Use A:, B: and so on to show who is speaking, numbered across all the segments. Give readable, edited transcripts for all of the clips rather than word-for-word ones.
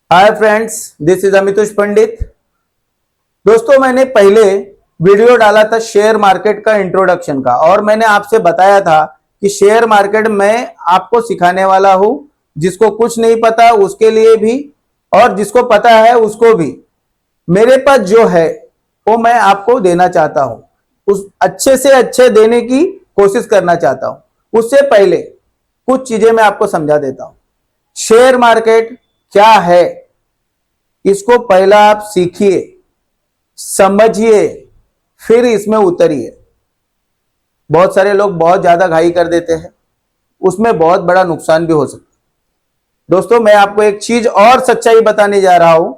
A: Hi friends, this is Amitosh पंडित। दोस्तों, मैंने पहले वीडियो डाला था शेयर मार्केट का इंट्रोडक्शन का और मैंने आपसे बताया था कि शेयर मार्केट मैं आपको सिखाने वाला हूं, जिसको कुछ नहीं पता उसके लिए भी और जिसको पता है उसको भी। मेरे पास जो है वो मैं आपको देना चाहता हूं, उस अच्छे से अच्छे देने की कोशिश करना चाहता हूं। उससे पहले कुछ चीजें मैं आपको समझा देता हूं। शेयर मार्केट क्या है, इसको पहला आप सीखिए, समझिए, फिर इसमें उतरिए। बहुत सारे लोग बहुत ज्यादा घाई कर देते हैं, उसमें बहुत बड़ा नुकसान भी हो सकता है। दोस्तों, मैं आपको एक चीज और सच्चाई बताने जा रहा हूं।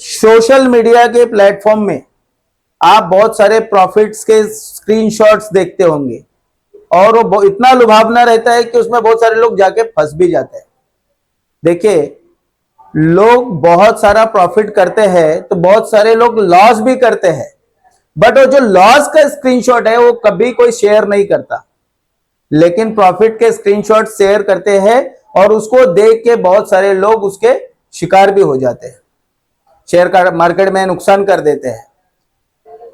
A: सोशल मीडिया के प्लेटफॉर्म में आप बहुत सारे प्रॉफिट्स के स्क्रीनशॉट्स देखते होंगे और वो इतना लुभावना रहता है कि उसमें बहुत सारे लोग जाके फंस भी जाते हैं। देखिए, लोग बहुत सारा प्रॉफिट करते हैं तो बहुत सारे लोग लॉस भी करते हैं, बट वो जो लॉस का स्क्रीनशॉट है वो कभी कोई शेयर नहीं करता, लेकिन प्रॉफिट के स्क्रीनशॉट शेयर करते हैं और उसको देख के बहुत सारे लोग उसके शिकार भी हो जाते हैं, शेयर का मार्केट में नुकसान कर देते हैं।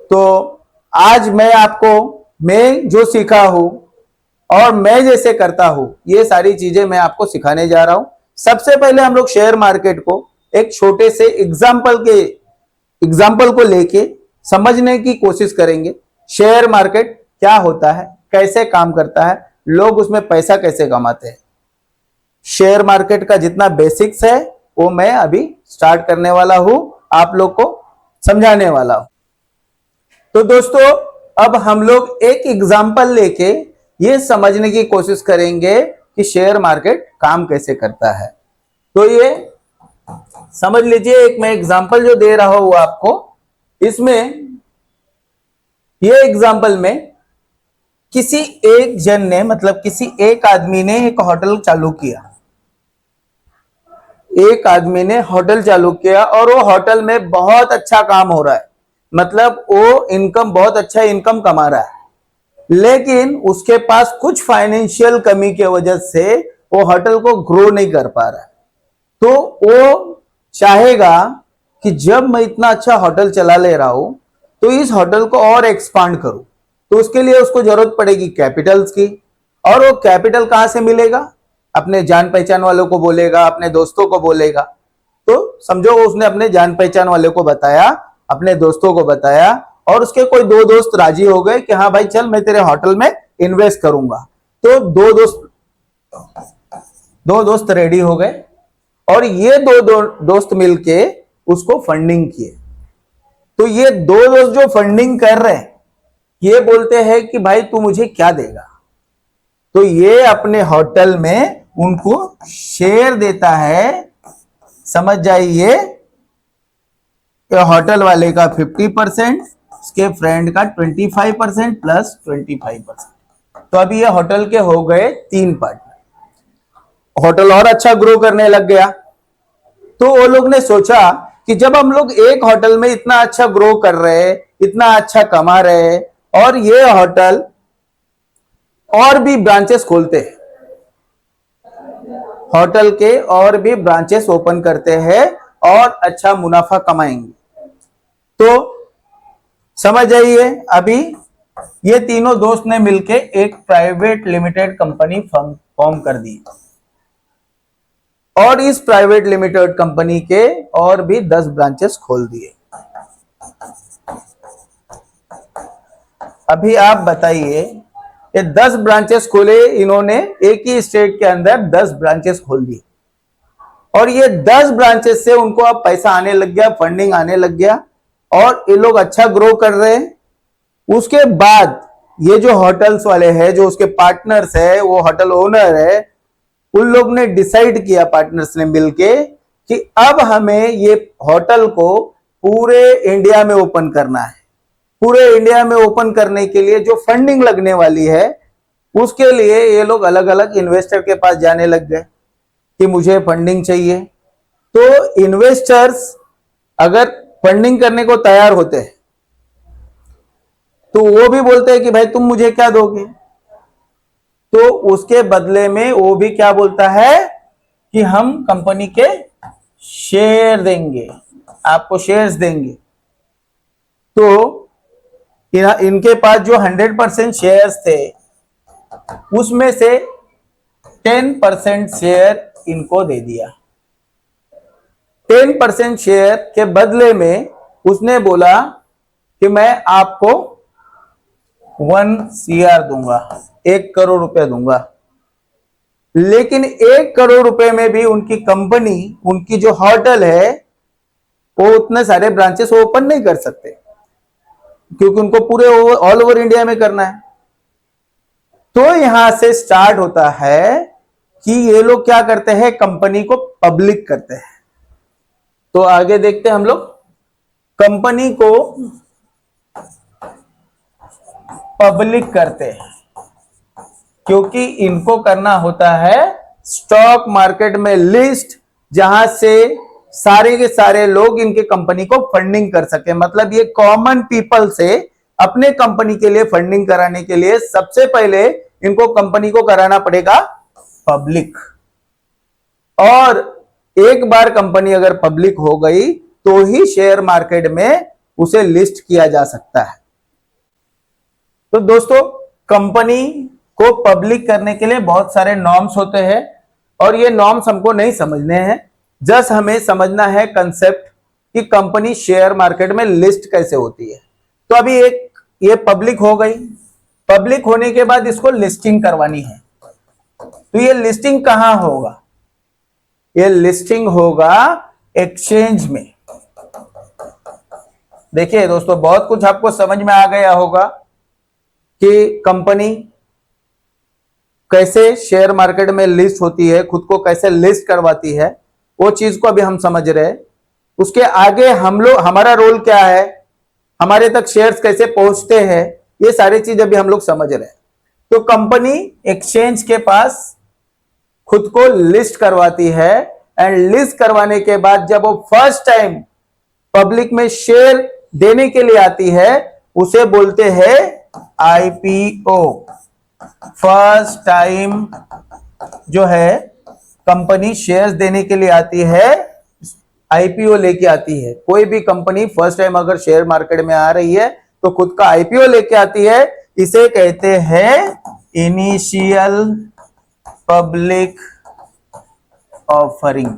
A: तो आज मैं जो सीखा हूं और मैं जैसे करता हूं, ये सारी चीजें मैं आपको सिखाने जा रहा हूं। सबसे पहले हम लोग शेयर मार्केट को एक छोटे से एग्जाम्पल को लेके समझने की कोशिश करेंगे। शेयर मार्केट क्या होता है, कैसे काम करता है, लोग उसमें पैसा कैसे कमाते हैं। शेयर मार्केट का जितना बेसिक्स है वो मैं अभी स्टार्ट करने वाला हूं, आप लोग को समझाने वाला हूं। तो दोस्तों, अब हम लोग एक एग्जाम्पल लेके ये समझने की कोशिश करेंगे कि शेयर मार्केट काम कैसे करता है। तो ये समझ लीजिए, एक मैं एग्जाम्पल जो दे रहा हूं आपको, इसमें ये एग्जाम्पल में किसी एक जन ने, मतलब किसी एक आदमी ने एक होटल चालू किया। एक आदमी ने होटल चालू किया और वो होटल में बहुत अच्छा काम हो रहा है, मतलब वो इनकम बहुत अच्छा इनकम कमा रहा है, लेकिन उसके पास कुछ फाइनेंशियल कमी की वजह से वो होटल को ग्रो नहीं कर पा रहा है। तो वो चाहेगा कि जब मैं इतना अच्छा होटल चला ले रहा हूं तो इस होटल को और एक्सपांड करूं। तो उसके लिए उसको जरूरत पड़ेगी कैपिटल्स की, और वो कैपिटल कहां से मिलेगा? अपने जान पहचान वालों को बोलेगा, अपने दोस्तों को बोलेगा। तो समझो उसने अपने जान पहचान वाले को बताया, अपने दोस्तों को बताया, और उसके कोई दो दोस्त राजी हो गए कि हाँ भाई चल, मैं तेरे होटल में इन्वेस्ट करूंगा। तो दो दोस्त रेडी हो गए और ये दो दोस्त मिलके उसको फंडिंग किए। तो ये दो दोस्त जो फंडिंग कर रहे हैं, ये बोलते हैं कि भाई तू मुझे क्या देगा? तो ये अपने होटल में उनको शेयर देता है। समझ जाइए, होटल वाले का 50%, उसके फ्रेंड का 25% प्लस 25%। तो अभी ये होटल के हो गए 3 पार्टनर। होटल और अच्छा ग्रो करने लग गया। तो वो लोग ने सोचा कि जब हम लोग एक होटल में इतना अच्छा ग्रो कर रहे, इतना अच्छा कमा रहे, और ये होटल और भी ब्रांचेस खोलते हैं, होटल के और भी ब्रांचेस ओपन करते हैं और अच्छा मुनाफा कमाएंगे। तो समझ जाइए, अभी ये तीनों दोस्त ने मिलके एक प्राइवेट लिमिटेड कंपनी फॉर्म कर दी और इस प्राइवेट लिमिटेड कंपनी के और भी 10 ब्रांचेस खोल दिए। अभी आप बताइए, ये 10 ब्रांचेस खोले इन्होंने, एक ही स्टेट के अंदर 10 ब्रांचेस खोल दिए, और ये 10 ब्रांचेस से उनको अब पैसा आने लग गया, फंडिंग आने लग गया, और ये लोग अच्छा ग्रो कर रहे हैं। उसके बाद ये जो होटल्स वाले हैं, जो उसके पार्टनर्स है, वो होटल ओनर है, उन लोग ने डिसाइड किया, पार्टनर्स ने मिलके, कि अब हमें ये होटल को पूरे इंडिया में ओपन करना है। पूरे इंडिया में ओपन करने के लिए जो फंडिंग लगने वाली है, उसके लिए ये लोग अलग अलग इन्वेस्टर के पास जाने लग गए कि मुझे फंडिंग चाहिए। तो इन्वेस्टर्स अगर फंडिंग करने को तैयार होते हैं तो वो भी बोलते हैं कि भाई तुम मुझे क्या दोगे? तो उसके बदले में वो भी क्या बोलता है कि हम कंपनी के शेयर देंगे, आपको शेयर्स देंगे। तो इनके पास जो 100% शेयर्स थे उसमें से 10% शेयर इनको दे दिया। 10% शेयर के बदले में उसने बोला कि मैं आपको 1 CR दूंगा, 1 करोड़ रुपए दूंगा। लेकिन 1 करोड़ रुपए में भी उनकी कंपनी, उनकी जो होटल है, वो उतने सारे ब्रांचेस ओपन नहीं कर सकते, क्योंकि उनको पूरे ऑल ओवर इंडिया में करना है। तो यहां से स्टार्ट होता है कि ये लोग क्या करते हैं, कंपनी को पब्लिक करते हैं। तो आगे देखते हैं हम लोग, कंपनी को पब्लिक करते हैं क्योंकि इनको करना होता है स्टॉक मार्केट में लिस्ट, जहां से सारे के सारे लोग इनके कंपनी को फंडिंग कर सके। मतलब ये कॉमन पीपल से अपने कंपनी के लिए फंडिंग कराने के लिए सबसे पहले इनको कंपनी को कराना पड़ेगा पब्लिक। और एक बार कंपनी अगर पब्लिक हो गई तो ही शेयर मार्केट में उसे लिस्ट किया जा सकता है। तो दोस्तों, कंपनी को पब्लिक करने के लिए बहुत सारे नॉर्म्स होते हैं और ये नॉर्म्स हमको नहीं समझने हैं, जस्ट हमें समझना है कंसेप्ट कि कंपनी शेयर मार्केट में लिस्ट कैसे होती है। तो अभी ये पब्लिक हो गई, पब्लिक होने के बाद इसको लिस्टिंग करवानी है। तो ये लिस्टिंग कहां होगा? ये लिस्टिंग होगा एक्सचेंज में। देखिए दोस्तों, बहुत कुछ आपको समझ में आ गया होगा कि कंपनी कैसे शेयर मार्केट में लिस्ट होती है, खुद को कैसे लिस्ट करवाती है, वो चीज को अभी हम समझ रहे हैं। उसके आगे हमारा रोल क्या है, हमारे तक शेयर्स कैसे पहुंचते हैं, ये सारी चीज अभी हम लोग समझ रहे हैं। तो कंपनी एक्सचेंज के पास खुद को लिस्ट करवाती है एंड लिस्ट करवाने के बाद जब वो फर्स्ट टाइम पब्लिक में शेयर देने के लिए आती है, उसे बोलते हैं IPO। फर्स्ट टाइम जो है कंपनी शेयर्स देने के लिए आती है, IPO लेके आती है। कोई भी कंपनी फर्स्ट टाइम अगर शेयर मार्केट में आ रही है तो खुद का IPO लेके आती है। इसे कहते हैं इनिशियल पब्लिक ऑफरिंग।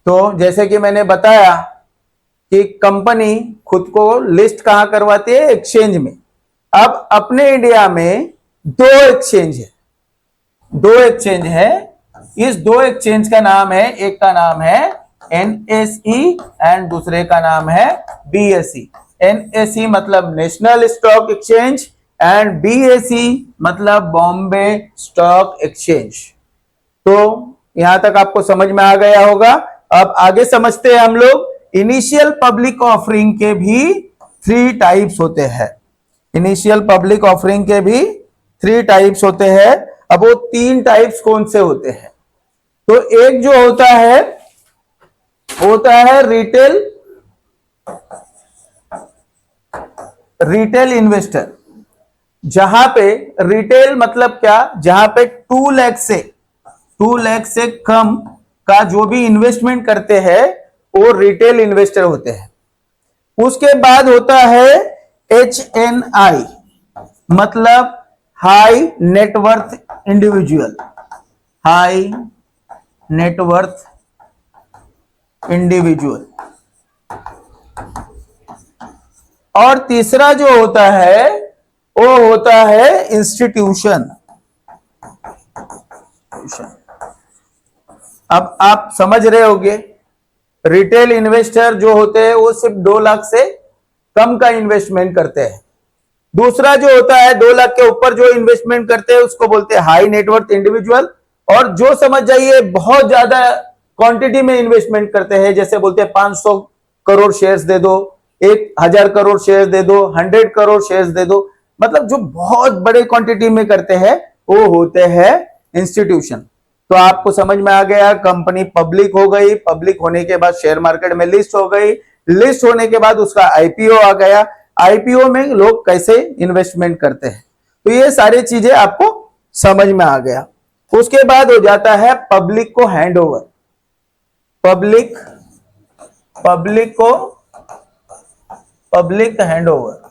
A: तो जैसे कि मैंने बताया कि कंपनी खुद को लिस्ट कहां करवाती है, एक्सचेंज में। अब अपने इंडिया में दो एक्सचेंज है। इस दो एक्सचेंज का नाम है, एक का नाम है NSE एंड दूसरे का नाम है BSE। NSE मतलब national stock exchange and BSE मतलब बॉम्बे स्टॉक एक्सचेंज। तो यहां तक आपको समझ में आ गया होगा। अब आगे समझते हैं हम लोग। इनिशियल पब्लिक ऑफरिंग के भी 3 टाइप्स होते हैं। इनिशियल पब्लिक ऑफरिंग के भी 3 टाइप्स होते हैं। अब वो 3 टाइप्स कौन से होते हैं? तो एक जो होता है रिटेल इन्वेस्टर, जहां पे रिटेल मतलब क्या, जहां पे 2 लाख से कम का जो भी इन्वेस्टमेंट करते हैं वो रिटेल इन्वेस्टर होते हैं। उसके बाद होता है HNI मतलब high net worth individual. High net worth individual. और तीसरा जो होता है वो होता है इंस्टीट्यूशन। अब आप समझ रहे होंगे, रिटेल इन्वेस्टर जो होते हैं वो सिर्फ 2 लाख से कम का इन्वेस्टमेंट करते हैं। दूसरा जो होता है 2 लाख के ऊपर जो इन्वेस्टमेंट करते हैं उसको बोलते हैं हाई नेटवर्थ इंडिविजुअल। और जो समझ जाइए बहुत ज्यादा क्वांटिटी में इन्वेस्टमेंट करते हैं, जैसे बोलते हैं 500 करोड़ शेयर्स दे दो, 1000 करोड़ शेयर्स दे दो, 100 करोड़ शेयर्स दे दो, मतलब जो बहुत बड़े क्वांटिटी में करते हैं वो होते हैं इंस्टीट्यूशन। तो आपको समझ में आ गया, कंपनी पब्लिक हो गई, पब्लिक होने के बाद शेयर मार्केट में लिस्ट हो गई, लिस्ट होने के बाद उसका IPO आ गया, IPO में लोग कैसे इन्वेस्टमेंट करते हैं। तो ये सारी चीजें आपको समझ में आ गया। उसके बाद हो जाता है पब्लिक को hand over. Public hand over.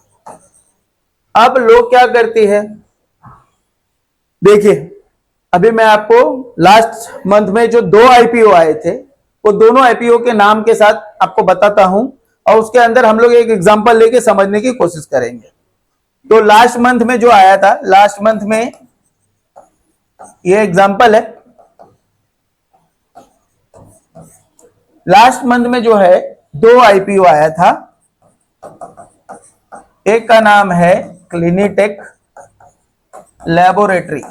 A: अब लोग क्या करती है, देखिए अभी मैं आपको लास्ट मंथ में जो 2 आईपीओ आए थे वो दोनों आईपीओ के नाम के साथ आपको बताता हूं और उसके अंदर हम लोग एक एग्जांपल लेके समझने की कोशिश करेंगे। तो लास्ट मंथ में जो आया था, लास्ट मंथ में ये एग्जांपल है। लास्ट मंथ में जो है 2 आईपीओ आया था, एक का नाम है क्लिनिटेक लैबोरेटरी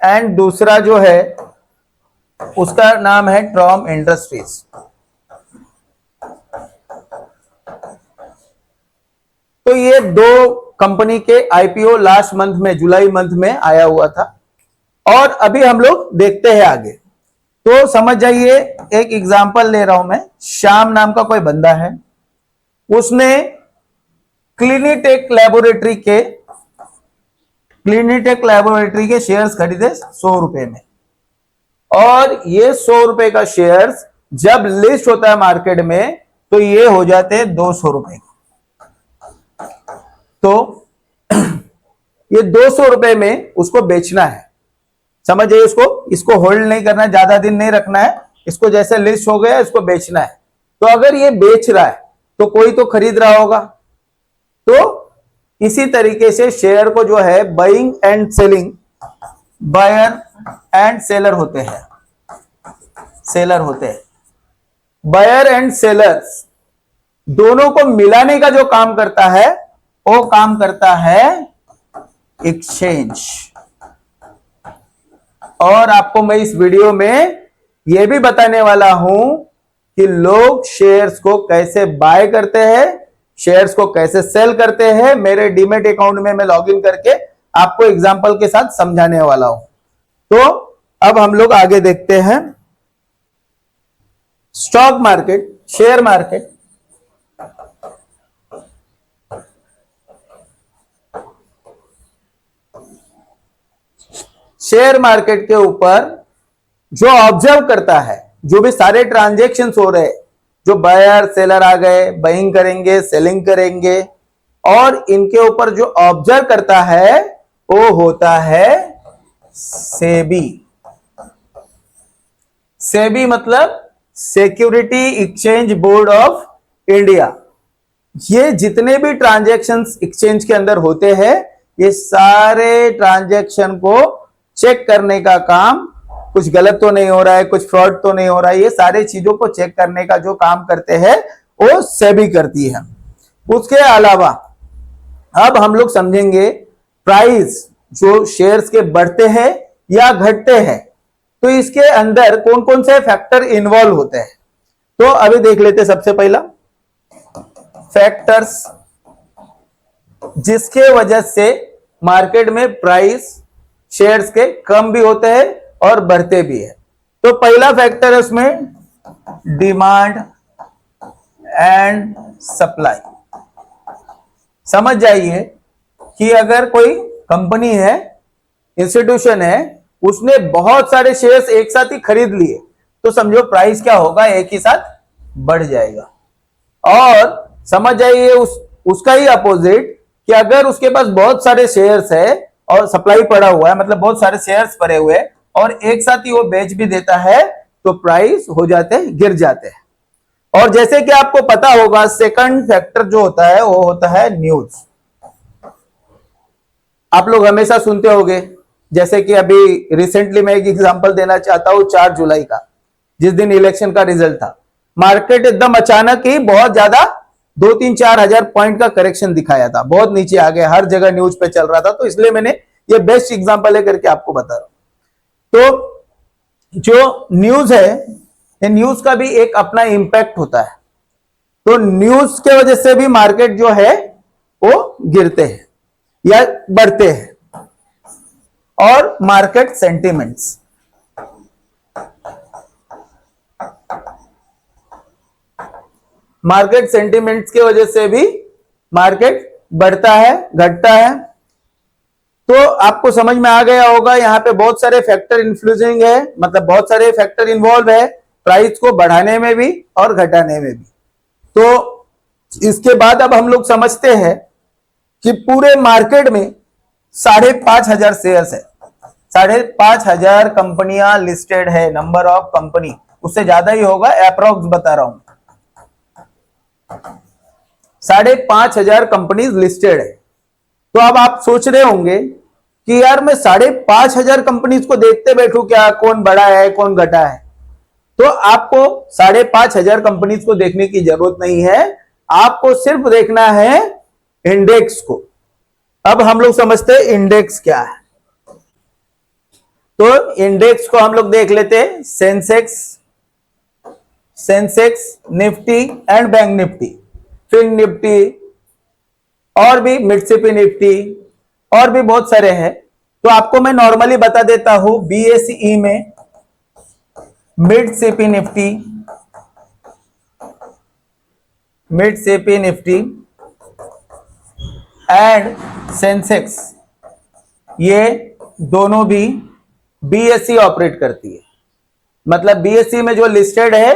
A: एंड दूसरा जो है उसका नाम है ट्रॉम इंडस्ट्रीज। तो ये 2 कंपनी के आईपीओ लास्ट मंथ में, जुलाई मंथ में आया हुआ था। और अभी हम लोग देखते हैं आगे। तो समझ जाइए, एक एग्जांपल ले रहा हूं मैं। श्याम नाम का कोई बंदा है, उसने क्लिनिटेक लैबोरेटरी के शेयर्स खरीदे 100 रुपए में। और ये 100 रुपए का शेयर्स जब लिस्ट होता है मार्केट में तो ये हो जाते हैं 200 रुपए। तो ये 200 रुपए में उसको बेचना है। समझिए, इसको होल्ड नहीं करना है, ज्यादा दिन नहीं रखना है, इसको जैसे लिस्ट हो गया इसको बेचना है। तो अगर ये बेच रहा है तो कोई तो खरीद रहा होगा। तो इसी तरीके से शेयर को जो है buying and selling, buyer and seller होते हैं, बायर एंड सेलर्स दोनों को मिलाने का जो काम करता है वो काम करता है एक्सचेंज। और आपको मैं इस वीडियो में यह भी बताने वाला हूं कि लोग शेयर्स को कैसे बाय करते हैं, शेयर्स को कैसे सेल करते हैं। मेरे डीमैट अकाउंट में मैं लॉगिन करके आपको एग्जांपल के साथ समझाने वाला हूं। तो अब हम लोग आगे देखते हैं। Stock market, share market. Share market के ऊपर जो ऑब्जर्व करता है, जो भी सारे ट्रांजैक्शंस हो रहे, जो बायर सेलर आ गए, बाइंग करेंगे, सेलिंग करेंगे, और इनके ऊपर जो ऑब्जर्व करता है वो होता है सेबी। सेबी मतलब security exchange board of India. ये जितने भी ट्रांजैक्शंस एक्सचेंज के अंदर होते हैं, ये सारे ट्रांजैक्शन को चेक करने का काम, कुछ गलत तो नहीं हो रहा है, कुछ फ्रॉड तो नहीं हो रहा है, ये सारी चीजों को चेक करने का जो काम करते हैं वो सेबी करती है। उसके अलावा अब हम लोग समझेंगे प्राइस जो शेयर्स के बढ़ते हैं या घटते हैं, तो इसके अंदर कौन कौन से फैक्टर इन्वॉल्व होते हैं। तो अभी देख लेते हैं। सबसे पहला फैक्टर्स जिसके वजह से मार्केट में प्राइस शेयर्स के कम भी होते हैं और बढ़ते भी है। तो पहला फैक्टर है उसमें डिमांड एंड सप्लाई। समझ जाइए कि अगर कोई कंपनी है, इंस्टीट्यूशन है, उसने बहुत सारे शेयर्स एक साथ ही खरीद लिए, तो समझो प्राइस क्या होगा, एक ही साथ बढ़ जाएगा। और समझ जाइए उसका ही अपोजिट कि अगर उसके पास बहुत सारे शेयर्स है और सप्लाई पड़ा हुआ है, मतलब बहुत सारे शेयर्स पड़े हुए और एक साथ ही वो बेच भी देता है, तो प्राइस हो जाते हैं, गिर जाते हैं। और जैसे कि आपको पता होगा, सेकंड फैक्टर जो होता है वो होता है न्यूज। आप लोग हमेशा सुनते होंगे, जैसे कि अभी रिसेंटली मैं एक एग्जांपल देना चाहता हूं, 4 जुलाई का, जिस दिन इलेक्शन का रिजल्ट था, मार्केट एकदम अचानक ही बहुत ज्यादा 2-3-4 हजार पॉइंट का करेक्शन दिखाया था, बहुत नीचे आ गया, हर जगह न्यूज पे चल रहा था। तो इसलिए मैंने ये बेस्ट एग्जांपल है करके आपको बता रहा हूं। तो जो न्यूज है, ये न्यूज का भी एक अपना इंपैक्ट होता है। तो न्यूज के वजह से भी मार्केट जो है वो गिरते हैं या बढ़ते हैं। और मार्केट सेंटिमेंट्स, मार्केट सेंटिमेंट्स की वजह से भी मार्केट बढ़ता है, घटता है। तो आपको समझ में आ गया होगा, यहाँ पे बहुत सारे फैक्टर इन्फ्लुएंसिंग है, मतलब बहुत सारे फैक्टर इन्वॉल्व है प्राइस को बढ़ाने में भी और घटाने में भी। तो इसके बाद अब हम लोग समझते हैं कि पूरे मार्केट में 5,500 शेयर्स है, 5,500 कंपनियां लिस्टेड है, नंबर ऑफ कंपनी, उससे ज्यादा ही होगा, अप्रोक्स बता रहा हूं। 5,500 कंपनीज लिस्टेड है। तो अब आप सोच रहे होंगे कि यार मैं 5,500 कंपनीज को देखते बैठूं क्या, कौन बड़ा है कौन घटा है। तो आपको 5,500 कंपनीज को देखने की जरूरत नहीं है, आपको सिर्फ देखना है इंडेक्स को। अब हम लोग समझते हैं इंडेक्स क्या है। तो इंडेक्स को हम लोग देख लेते हैं, Sensex, Nifty and bank Nifty, fin Nifty और भी मिडसिपी निफ्टी और भी बहुत सारे हैं। तो आपको मैं नॉर्मली बता देता हूं, बीएसई में मिडसिपी निफ्टी एंड सेंसेक्स, ये दोनों भी बीएसई ऑपरेट करती है। मतलब बीएसई में जो लिस्टेड है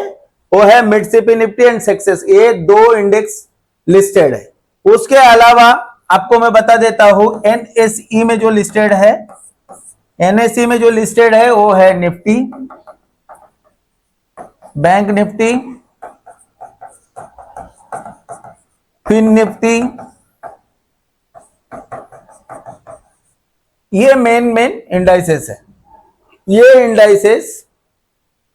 A: वो है मिडसिपी निफ्टी एंड सेंसेक्स, ये दो इंडेक्स लिस्टेड है। उसके अलावा आपको मैं बता देता हूं, एनएसई में जो लिस्टेड है, एनएसई में जो लिस्टेड है वो है Nifty, bank Nifty, fin Nifty, ये मेन इंडाइसेस है। ये इंडाइसेस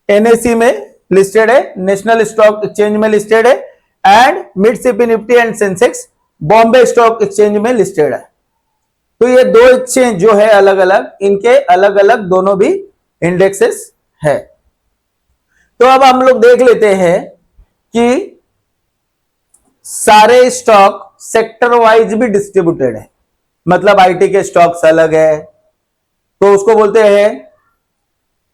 A: एनएसई में लिस्टेड है, नेशनल स्टॉक एक्सचेंज में लिस्टेड है, एंड मिडसिपी Nifty and Sensex Bombay stock exchange में लिस्टेड है। तो ये दो एक्सचेंज जो है अलग अलग, इनके अलग अलग दोनों भी इंडेक्सेस है। तो अब हम लोग देख लेते हैं कि सारे स्टॉक सेक्टर वाइज भी डिस्ट्रीब्यूटेड है। मतलब आईटी के स्टॉक्स अलग है, तो उसको बोलते हैं,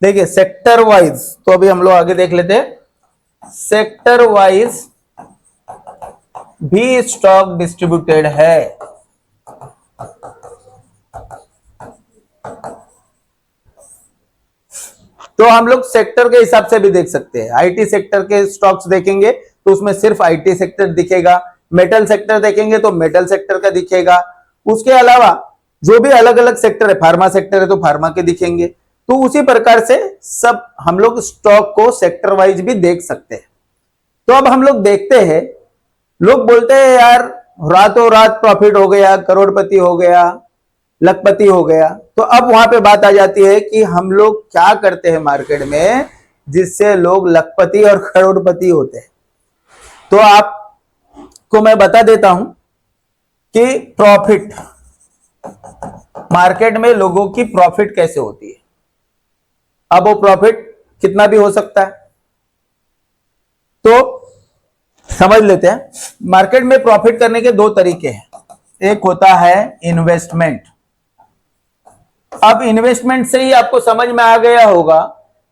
A: देखिए सेक्टर वाइज। तो अभी हम लोग आगे देख लेते हैं, सेक्टर वाइज भी स्टॉक डिस्ट्रीब्यूटेड है। तो हम लोग सेक्टर के हिसाब से भी देख सकते हैं। आईटी सेक्टर के स्टॉक्स देखेंगे तो उसमें सिर्फ आईटी सेक्टर दिखेगा, मेटल सेक्टर देखेंगे तो मेटल सेक्टर का दिखेगा। उसके अलावा जो भी अलग अलग सेक्टर है, फार्मा सेक्टर है तो फार्मा के दिखेंगे। तो उसी प्रकार से सब हम लोग स्टॉक को सेक्टर वाइज भी देख सकते हैं। तो अब हम लोग देखते हैं, लोग बोलते हैं यार रातों रात प्रॉफिट हो गया, करोड़पति हो गया, लखपति हो गया। तो अब वहां पे बात आ जाती है कि हम लोग क्या करते हैं मार्केट में जिससे लोग लखपति और करोड़पति होते हैं। तो आपको मैं बता देता हूं कि प्रॉफिट, मार्केट में लोगों की प्रॉफिट कैसे होती है। अब वो प्रॉफिट कितना भी हो सकता है, तो समझ लेते हैं। मार्केट में प्रॉफिट करने के दो तरीके हैं। एक होता है इन्वेस्टमेंट। अब इन्वेस्टमेंट से ही आपको समझ में आ गया होगा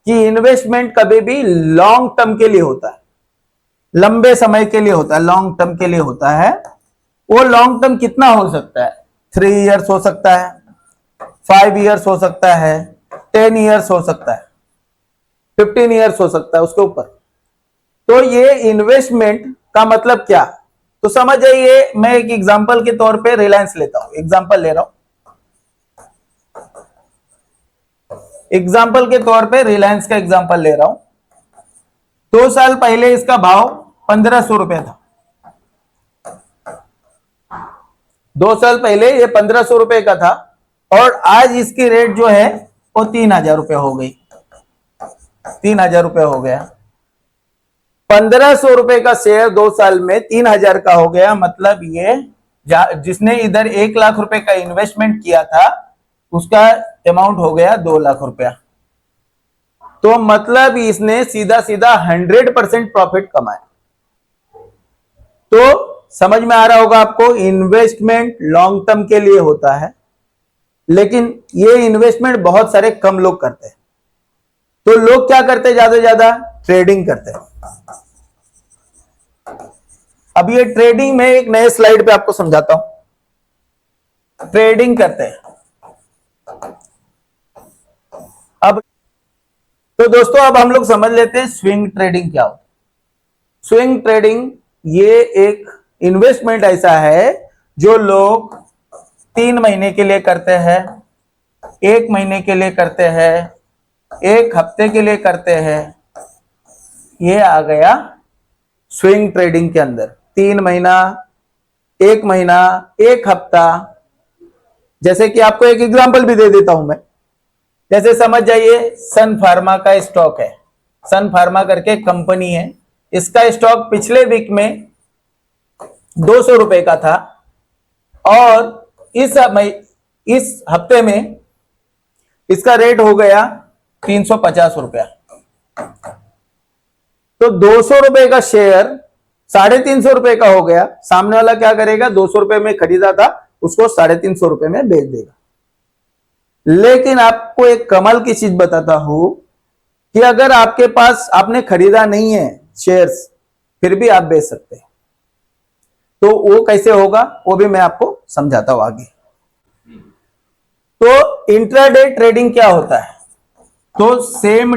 A: कि इन्वेस्टमेंट कभी भी लॉन्ग टर्म के लिए होता है, लंबे समय के लिए होता है, लॉन्ग टर्म के लिए होता है। वो लॉन्ग टर्म कितना हो सकता है, 3 इयर्स हो सकता है, 5 इयर्स हो सकता है, 10 इयर्स हो सकता है, 15 इयर्स हो सकता है, उसके ऊपर। तो ये इन्वेस्टमेंट का मतलब क्या, तो समझ जाइए। मैं एक एग्जांपल के तौर पे रिलायंस लेता हूं, एग्जांपल ले रहा हूं, एग्जांपल के तौर पे रिलायंस का एग्जांपल ले रहा हूं। 2 साल पहले इसका भाव 1,500 रुपया था। 2 साल पहले ये 1,500 रुपए का था और आज इसकी रेट जो है वो 3,000 रुपए हो गई, 3,000 रुपए हो गया। 1,500 रुपए का शेयर 2 साल में 3,000 का हो गया। मतलब ये जिसने इधर 1 लाख रुपए का इन्वेस्टमेंट किया था उसका अमाउंट हो गया 2 लाख रुपया। तो मतलब इसने सीधा सीधा 100% प्रॉफिट कमाया। तो समझ में आ रहा होगा आपको, इन्वेस्टमेंट लॉन्ग टर्म के लिए होता है, लेकिन ये इन्वेस्टमेंट बहुत सारे कम लोग करते हैं। तो लोग क्या करते हैं, ज्यादा से ज्यादा ट्रेडिंग करते हैं। अब ये ट्रेडिंग में एक नए स्लाइड पे आपको समझाता हूं। ट्रेडिंग करते हैं, अब तो दोस्तों अब हम लोग समझ लेते हैं स्विंग ट्रेडिंग क्या होता है। स्विंग ट्रेडिंग ये एक इन्वेस्टमेंट ऐसा है जो लोग 3 महीने के लिए करते हैं, 1 महीने के लिए करते हैं, 1 हफ्ते के लिए करते हैं। ये आ गया स्विंग ट्रेडिंग के अंदर। 3 महीना, 1 महीना, 1 हफ्ता। जैसे कि आपको एक एग्जांपल भी दे देता हूं मैं। जैसे समझ जाइए सन फार्मा का स्टॉक है, सन फार्मा करके कंपनी है। इसका स्टॉक पिछले वीक में 200 रुपए का था और इस हफ्ते में इसका रेट हो गया 350 रुपया। तो 200 रुपए का शेयर 350 रुपए का हो गया। सामने वाला क्या करेगा, 200 रुपए में खरीदा था, उसको 350 रुपए में बेच देगा। लेकिन आपको एक कमाल की चीज बताता हूं कि अगर आपके पास आपने खरीदा नहीं है शेयर्स, फिर भी आप बेच सकते हैं। तो वो कैसे होगा वो भी मैं आपको समझाता हूं आगे। तो इंट्राडे ट्रेडिंग क्या होता है, तो सेम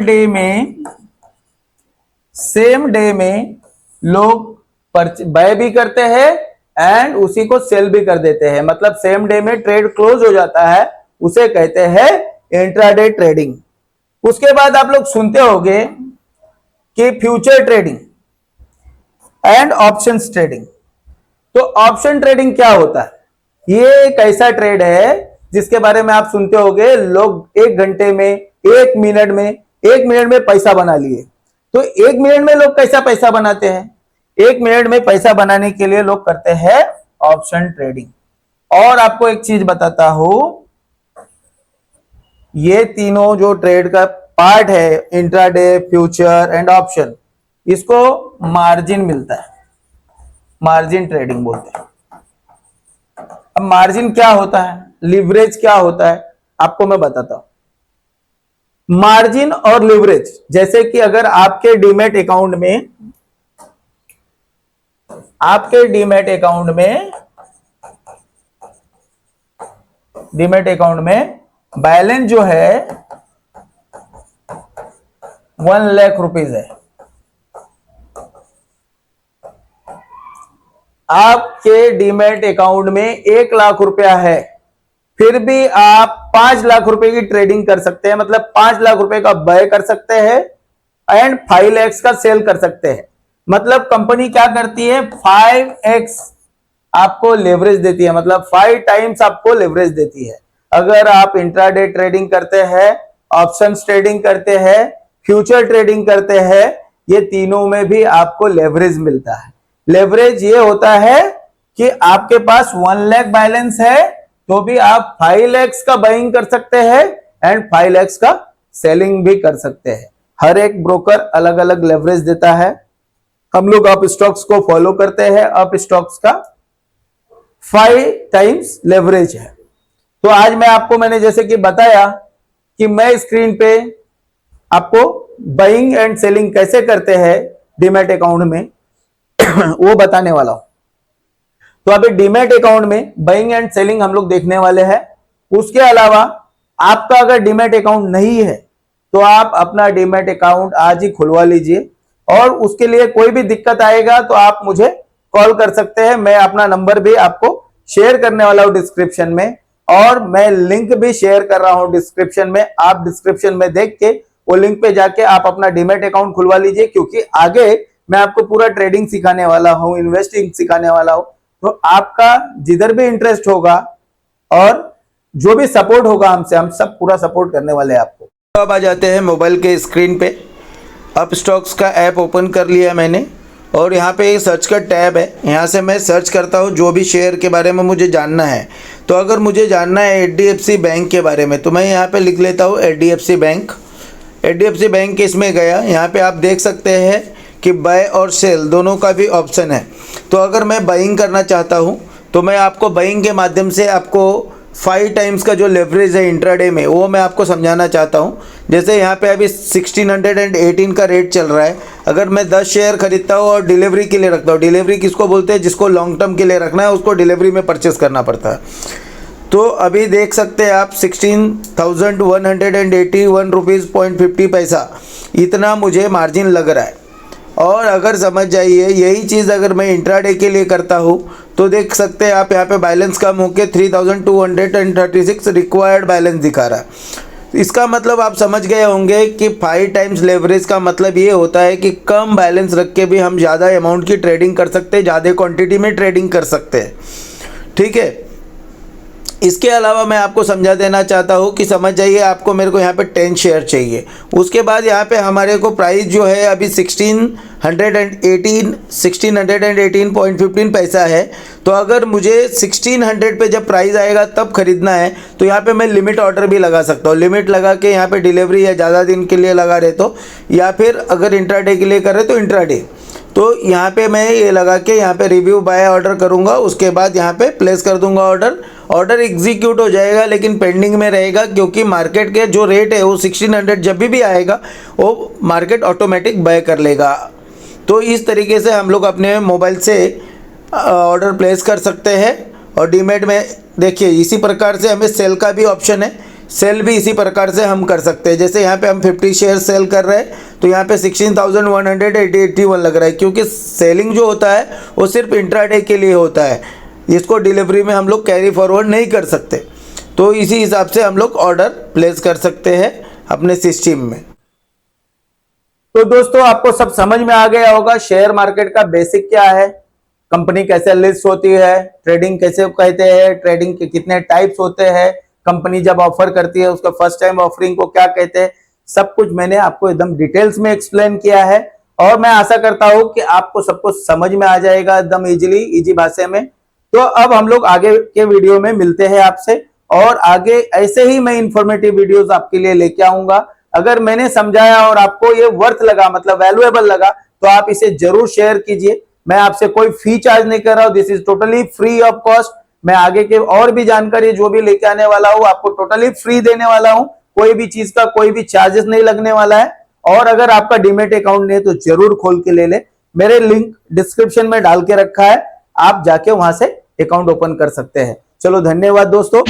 A: डे में लोग बाय भी करते हैं एंड उसी को सेल भी कर देते हैं। मतलब सेम डे में ट्रेड क्लोज हो जाता है, उसे कहते हैं इंट्राडे ट्रेडिंग। उसके बाद आप लोग सुनते होंगे कि future trading and options trading. तो ऑप्शन ट्रेडिंग क्या होता है, ये एक ऐसा ट्रेड है जिसके बारे में आप सुनते होंगे, लोग 1 घंटे में, 1 मिनट में पैसा बना लिए। तो 1 मिनट में लोग कैसा पैसा बनाते हैं, 1 मिनट में पैसा बनाने के लिए लोग करते हैं ऑप्शन ट्रेडिंग। और आपको एक चीज बताता हूं, ये तीनों जो ट्रेड का पार्ट है, इंट्राडे, फ्यूचर एंड ऑप्शन, इसको मार्जिन मिलता है, मार्जिन ट्रेडिंग बोलते हैं। अब मार्जिन क्या होता है, लिवरेज क्या होता है, आपको मैं बताता हूं। मार्जिन और लिवरेज, जैसे कि अगर आपके डीमैट अकाउंट में बैलेंस जो है 1 लाख रुपीज है। आपके डीमैट अकाउंट में 1 लाख रुपया है, फिर भी आप 5 लाख रुपए की ट्रेडिंग कर सकते हैं। मतलब 5 लाख रुपए का बाय कर सकते हैं एंड 5 लाख का सेल कर सकते हैं। मतलब कंपनी क्या करती है, 5x आपको लेवरेज देती है, मतलब 5 टाइम्स आपको लेवरेज देती है। अगर आप इंट्राडे ट्रेडिंग करते हैं, ऑप्शंस ट्रेडिंग करते हैं, फ्यूचर ट्रेडिंग करते हैं, ये तीनों में भी आपको लेवरेज मिलता है। लेवरेज ये होता है कि आपके पास 1 लाख बैलेंस है तो भी आप 5 लाख का बाइंग कर सकते हैं एंड 5 लाख का सेलिंग भी कर सकते हैं। हर एक ब्रोकर अलग अलग लेवरेज देता है। हम लोग अप स्टॉक्स को फॉलो करते हैं, अप स्टॉक्स का 5 टाइम्स लेवरेज है। तो आज मैंने जैसे कि बताया कि मैं स्क्रीन पे आपको बाइंग एंड सेलिंग कैसे करते हैं डीमैट अकाउंट में वो बताने वाला हूं। तो अभी डीमैट अकाउंट में बाइंग एंड सेलिंग हम लोग देखने वाले हैं। उसके अलावा आपका अगर डीमैट अकाउंट नहीं है तो आप अपना डीमैट अकाउंट आज ही खुलवा लीजिए, और उसके लिए कोई भी दिक्कत आएगा तो आप मुझे कॉल कर सकते हैं। मैं अपना नंबर भी आपको शेयर करने वाला हूं डिस्क्रिप्शन में, और मैं लिंक भी शेयर कर रहा हूं डिस्क्रिप्शन में। आप डिस्क्रिप्शन में देख के वो लिंक पे जाके आप अपना डीमैट अकाउंट खुलवा लीजिए, क्योंकि आगे मैं आपको पूरा ट्रेडिंग सिखाने वाला हूं, इन्वेस्टिंग सिखाने वाला हूं। तो आपका जिधर भी इंटरेस्ट होगा और जो भी सपोर्ट होगा हमसे, हम सब पूरा सपोर्ट करने वाले हैं आपको। तो अब आ जाते हैं मोबाइल के स्क्रीन पे। अप स्टॉक्स का ऐप ओपन कर लिया मैंने, और यहाँ पे सर्च का टैब है, यहाँ से मैं सर्च करता हूँ जो भी शेयर के बारे में मुझे जानना है। तो अगर मुझे जानना है HDFC बैंक के बारे में, तो मैं यहाँ पे लिख लेता हूँ HDFC बैंक। HDFC बैंक इसमें गया, यहाँ पे आप देख सकते हैं कि बाय और सेल दोनों का भी ऑप्शन है। तो अगर मैं बाइंग करना चाहता हूँ तो मैं आपको बाइंग के माध्यम से आपको 5 टाइम्स का जो लेवरेज है इंट्राडे में, वो मैं आपको समझाना चाहता हूँ। जैसे यहाँ पे अभी 1618 का रेट चल रहा है। अगर मैं 10 शेयर खरीदता हूँ और डिलीवरी के लिए रखता हूँ, डिलीवरी किसको बोलते हैं, जिसको लॉन्ग टर्म के लिए रखना है उसको डिलीवरी में परचेस करना पड़ता है। तो अभी देख सकते हैं आप 16,181 रुपीज़ 50 पैसा इतना मुझे मार्जिन लग रहा है। और अगर समझ जाइए यही चीज़ अगर मैं इंट्राडे के लिए करता हूँ तो देख सकते हैं आप यहाँ पे बैलेंस कम होके 3,236 रिक्वायर्ड बैलेंस दिखा रहा है। इसका मतलब आप समझ गए होंगे कि 5 टाइम्स लेवरेज का मतलब ये होता है कि कम बैलेंस रख के भी हम ज़्यादा अमाउंट की ट्रेडिंग कर सकते हैं, ज़्यादा क्वांटिटी में ट्रेडिंग कर सकते हैं। ठीक है, इसके अलावा मैं आपको समझा देना चाहता हूँ कि समझ जाइए आपको मेरे को यहाँ पे 10 शेयर चाहिए। उसके बाद यहाँ पे हमारे को प्राइस जो है अभी 1618.15 पैसा है। तो अगर मुझे 1600 पे जब प्राइस आएगा तब खरीदना है तो यहाँ पे मैं लिमिट ऑर्डर भी लगा सकता हूँ। लिमिट लगा के यहाँ पे डिलीवरी या ज़्यादा दिन के लिए लगा रहे तो, या फिर अगर इंट्राडे के लिए कर रहे तो इंट्राडे, तो यहाँ पे मैं ये लगा के यहाँ पे रिव्यू बाय ऑर्डर करूँगा। उसके बाद यहाँ पे प्लेस कर दूँगा ऑर्डर एग्जीक्यूट हो जाएगा, लेकिन पेंडिंग में रहेगा क्योंकि मार्केट के जो रेट है वो 1600 जब भी आएगा वो मार्केट ऑटोमेटिक बाय कर लेगा। तो इस तरीके से हम लोग अपने मोबाइल से ऑर्डर प्लेस कर सकते हैं। और डीमेट में देखिए इसी प्रकार से हमें सेल का भी ऑप्शन है, सेल भी इसी प्रकार से हम कर सकते हैं। जैसे यहाँ पे हम 50 शेयर सेल कर रहे हैं तो यहाँ पे 16,181 लग रहा है, क्योंकि सेलिंग जो होता है वो सिर्फ इंट्राडे के लिए होता है, इसको डिलीवरी में हम लोग कैरी फॉरवर्ड नहीं कर सकते। तो इसी हिसाब से हम लोग ऑर्डर प्लेस कर सकते हैं अपने सिस्टम में। तो दोस्तों आपको सब समझ में आ गया होगा शेयर मार्केट का बेसिक क्या है, कंपनी कैसे लिस्ट होती है, ट्रेडिंग कैसे कहते हैं, ट्रेडिंग के कितने टाइप्स होते हैं, कंपनी जब ऑफर करती है उसका फर्स्ट टाइम ऑफरिंग को क्या कहते हैं, सब कुछ मैंने आपको एकदम डिटेल्स में एक्सप्लेन किया है। और मैं आशा करता हूं कि आपको सब कुछ समझ में आ जाएगा एकदम इजी भाषा में। तो अब हम लोग आगे के वीडियो में मिलते हैं आपसे, और आगे ऐसे ही मैं इंफॉर्मेटिव वीडियोस आपके लिए लेके आऊंगा। अगर मैंने समझाया और आपको ये वर्थ लगा, मतलब वैल्यूएबल लगा, तो आप इसे जरूर शेयर कीजिए। मैं आपसे कोई फी चार्ज नहीं कर रहा हूं, this is totally free of cost. मैं आगे के और भी जानकारी जो भी लेके आने वाला हूं आपको टोटली फ्री देने वाला हूं, कोई भी चीज का कोई भी चार्जेस नहीं लगने वाला है। और अगर आपका डीमेट अकाउंट नहीं है तो जरूर खोल के ले ले, मेरे लिंक डिस्क्रिप्शन में डाल के रखा है, आप जाके वहां से अकाउंट ओपन कर सकते हैं। चलो धन्यवाद दोस्तों।